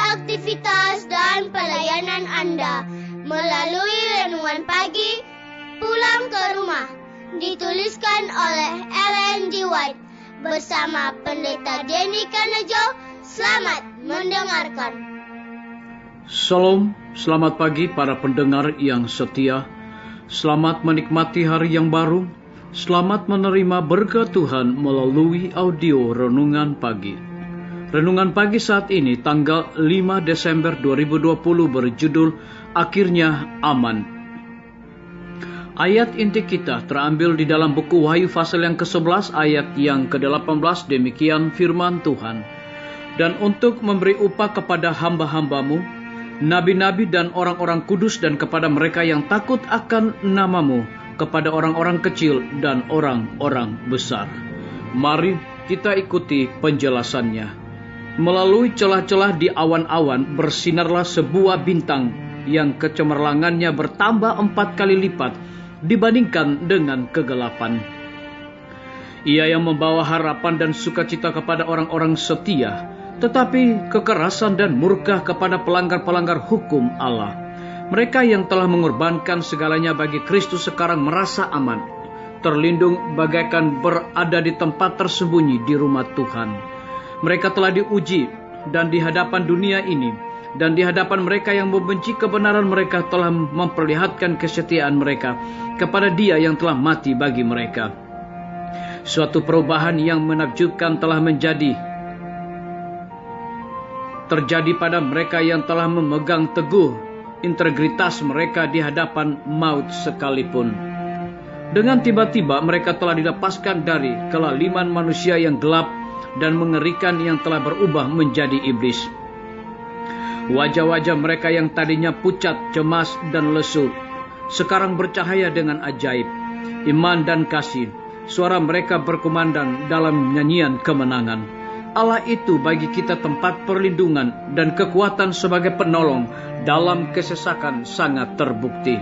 aktivitas dan pelayanan Anda melalui Renungan Pagi Pulang ke Rumah, dituliskan oleh Ellen G. White bersama Pendeta Denny Kanejo. Selamat mendengarkan. Salam, selamat pagi para pendengar yang setia. Selamat menikmati hari yang baru. Selamat menerima berkat Tuhan melalui audio Renungan Pagi. Renungan Pagi saat ini tanggal 5 Desember 2020 berjudul Akhirnya Aman. Ayat inti kita terambil di dalam buku Wahyu pasal yang ke-11 ayat yang ke-18. Demikian firman Tuhan. Dan untuk memberi upah kepada hamba-hambamu, nabi-nabi dan orang-orang kudus, dan kepada mereka yang takut akan namamu, kepada orang-orang kecil dan orang-orang besar. Mari kita ikuti penjelasannya. Melalui celah-celah di awan-awan bersinarlah sebuah bintang yang kecemerlangannya bertambah 4 kali lipat dibandingkan dengan kegelapan. Ia yang membawa harapan dan sukacita kepada orang-orang setia, tetapi kekerasan dan murka kepada pelanggar-pelanggar hukum Allah. Mereka yang telah mengorbankan segalanya bagi Kristus sekarang merasa aman, terlindung bagaikan berada di tempat tersembunyi di rumah Tuhan. Mereka telah diuji dan di hadapan dunia ini, dan di hadapan mereka yang membenci kebenaran, mereka telah memperlihatkan kesetiaan mereka kepada Dia yang telah mati bagi mereka. Suatu perubahan yang menakjubkan telah terjadi pada mereka yang telah memegang teguh integritas mereka di hadapan maut sekalipun. Dengan tiba-tiba mereka telah dilepaskan dari kelaliman manusia yang gelap dan mengerikan yang telah berubah menjadi iblis. Wajah-wajah mereka yang tadinya pucat, cemas, dan lesu sekarang bercahaya dengan ajaib, iman dan kasih. Suara mereka berkumandang dalam nyanyian kemenangan. Allah itu bagi kita tempat perlindungan dan kekuatan sebagai penolong dalam kesesakan sangat terbukti.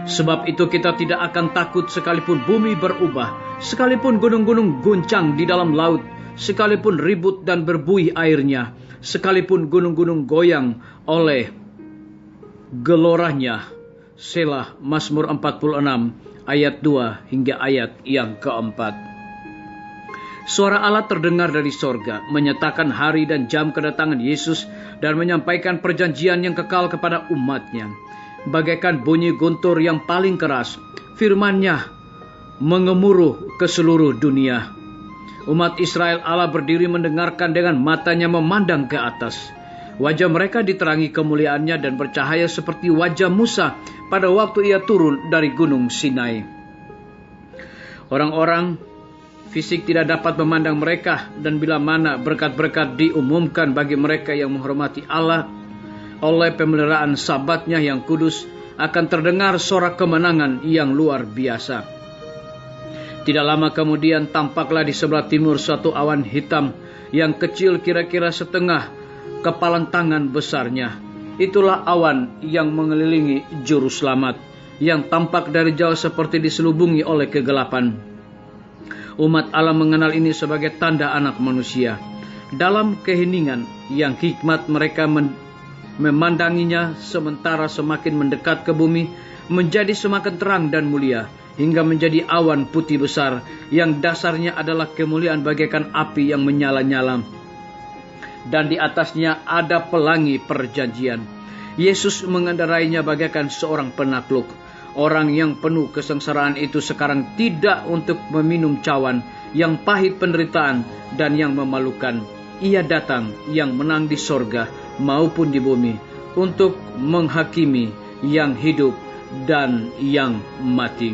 Sebab itu kita tidak akan takut sekalipun bumi berubah, sekalipun gunung-gunung guncang di dalam laut, sekalipun ribut dan berbuih airnya, sekalipun gunung-gunung goyang oleh geloranya. Selah. Mazmur 46 ayat 2 hingga ayat yang keempat. Suara Allah terdengar dari sorga, menyatakan hari dan jam kedatangan Yesus dan menyampaikan perjanjian yang kekal kepada umatnya. Bagaikan bunyi guntur yang paling keras, firman-Nya mengemuruh ke seluruh dunia. Umat Israel Allah berdiri mendengarkan, dengan matanya memandang ke atas. Wajah mereka diterangi kemuliaan-Nya dan bercahaya seperti wajah Musa pada waktu ia turun dari gunung Sinai. Orang-orang fisik tidak dapat memandang mereka, dan bila mana berkat-berkat diumumkan bagi mereka yang menghormati Allah oleh pemeliharaan Sabat-Nya yang kudus, akan terdengar sorak kemenangan yang luar biasa. Tidak lama kemudian tampaklah di sebelah timur suatu awan hitam yang kecil kira-kira setengah kepalan tangan besarnya. Itulah awan yang mengelilingi juru selamat, yang tampak dari jauh seperti diselubungi oleh kegelapan. Umat Allah mengenal ini sebagai tanda anak manusia. Dalam keheningan yang hikmat mereka memandanginya, sementara semakin mendekat ke bumi, menjadi semakin terang dan mulia, hingga menjadi awan putih besar, yang dasarnya adalah kemuliaan bagaikan api yang menyala-nyala. Dan di atasnya ada pelangi perjanjian. Yesus mengendarainya bagaikan seorang penakluk. Orang yang penuh kesengsaraan itu sekarang tidak untuk meminum cawan yang pahit penderitaan dan yang memalukan. Ia datang yang menang di sorga maupun di bumi untuk menghakimi yang hidup dan yang mati.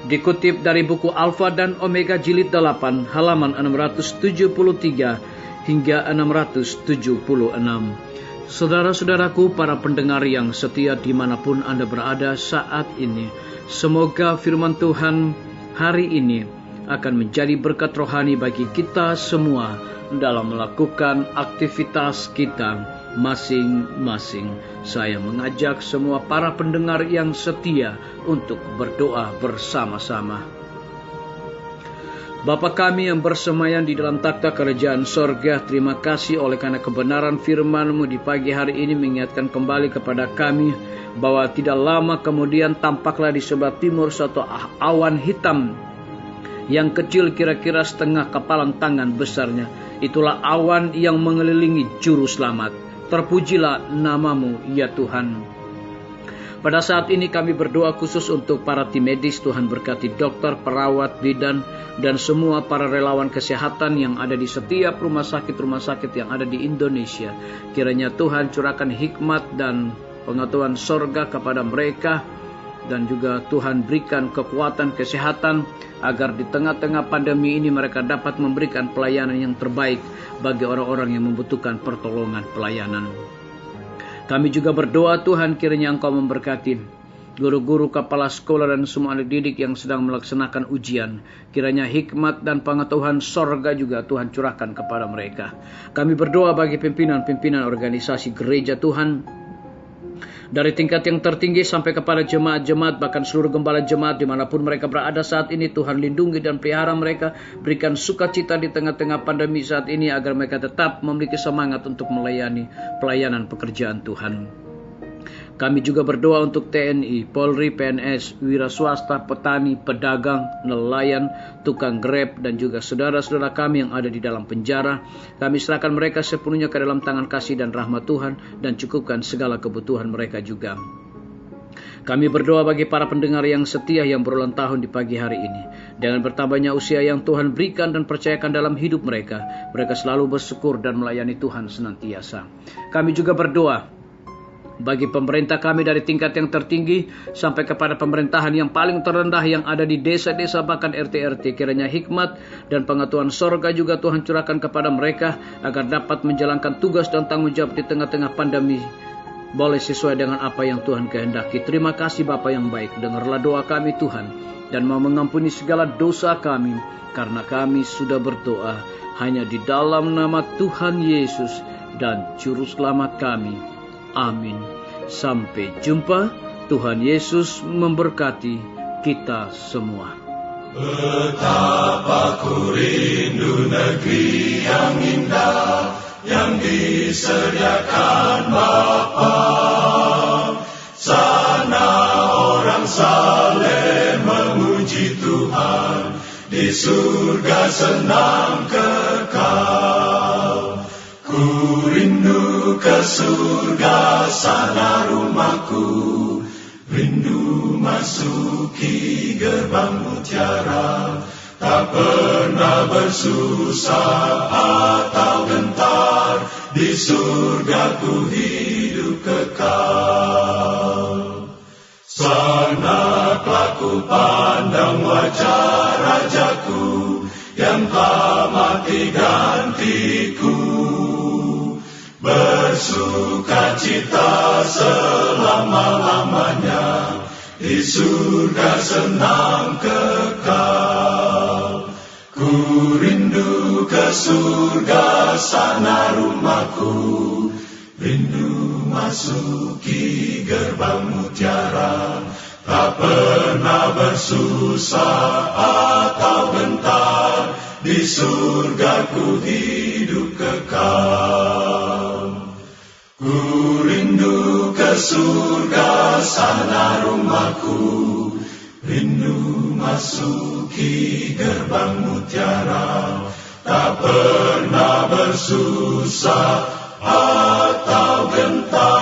Dikutip dari buku Alfa dan Omega jilid 8 halaman 673 hingga 676. Saudara-saudaraku, para pendengar yang setia dimanapun Anda berada saat ini, semoga firman Tuhan hari ini akan menjadi berkat rohani bagi kita semua dalam melakukan aktivitas kita masing-masing. Saya mengajak semua para pendengar yang setia untuk berdoa bersama-sama. Bapa kami yang bersemayam di dalam takhta kerajaan sorga, terima kasih oleh karena kebenaran firman-Mu di pagi hari ini mengingatkan kembali kepada kami bahwa tidak lama kemudian tampaklah di sebelah timur suatu awan hitam yang kecil kira-kira setengah kepalan tangan besarnya. Itulah awan yang mengelilingi juru selamat. Terpujilah nama-Mu ya Tuhan. Pada saat ini kami berdoa khusus untuk para tim medis. Tuhan berkati dokter, perawat, bidan, dan semua para relawan kesehatan yang ada di setiap rumah sakit yang ada di Indonesia. Kiranya Tuhan curahkan hikmat dan pengetahuan sorga kepada mereka, dan juga Tuhan berikan kekuatan kesehatan agar di tengah-tengah pandemi ini mereka dapat memberikan pelayanan yang terbaik bagi orang-orang yang membutuhkan pertolongan pelayanan. Kami juga berdoa Tuhan kiranya Engkau memberkati guru-guru, kepala sekolah, dan semua anak didik yang sedang melaksanakan ujian. Kiranya hikmat dan pengetahuan sorga juga Tuhan curahkan kepada mereka. Kami berdoa bagi pimpinan-pimpinan organisasi gereja Tuhan, dari tingkat yang tertinggi sampai kepada jemaat-jemaat, bahkan seluruh gembala jemaat dimanapun mereka berada saat ini. Tuhan lindungi dan pelihara mereka, berikan sukacita di tengah-tengah pandemi saat ini agar mereka tetap memiliki semangat untuk melayani pelayanan pekerjaan Tuhan. Kami juga berdoa untuk TNI, Polri, PNS, wira swasta, petani, pedagang, nelayan, tukang Grab, dan juga saudara-saudara kami yang ada di dalam penjara. Kami serahkan mereka sepenuhnya ke dalam tangan kasih dan rahmat Tuhan, dan cukupkan segala kebutuhan mereka juga. Kami berdoa bagi para pendengar yang setia yang berulang tahun di pagi hari ini. Dengan bertambahnya usia yang Tuhan berikan dan percayakan dalam hidup mereka, mereka selalu bersyukur dan melayani Tuhan senantiasa. Kami juga berdoa bagi pemerintah kami dari tingkat yang tertinggi sampai kepada pemerintahan yang paling terendah yang ada di desa-desa bahkan RT-RT. Kiranya hikmat dan pengetahuan sorga juga Tuhan curahkan kepada mereka agar dapat menjalankan tugas dan tanggung jawab di tengah-tengah pandemi boleh sesuai dengan apa yang Tuhan kehendaki. Terima kasih Bapa yang baik. Dengarlah doa kami Tuhan, dan mau mengampuni segala dosa kami, karena kami sudah berdoa hanya di dalam nama Tuhan Yesus dan Juru Selamat kami. Amin. Sampai jumpa. Tuhan Yesus memberkati kita semua. Betapa ku rindu negeri yang indah yang disediakan Bapa. Sana orang saleh memuji Tuhan, di surga senang kekal. Ku rindu ke surga, sana rumahku, rindu masuki gerbang mutiara, tak pernah bersusah atau gentar, di surga ku hidup kekal. Sana ku pandang wajah rajaku, yang telah mati gantiku, bersuka cita selama-lamanya, di surga senang kekal. Ku rindu ke surga, sana rumahku, rindu masuki gerbang mutiara, tak pernah bersusah atau gentar, di surga ku hidup kekal. Ku rindu ke surga, sana rumahku, rindu masuki gerbang mutiara, tak pernah bersusah atau gentar.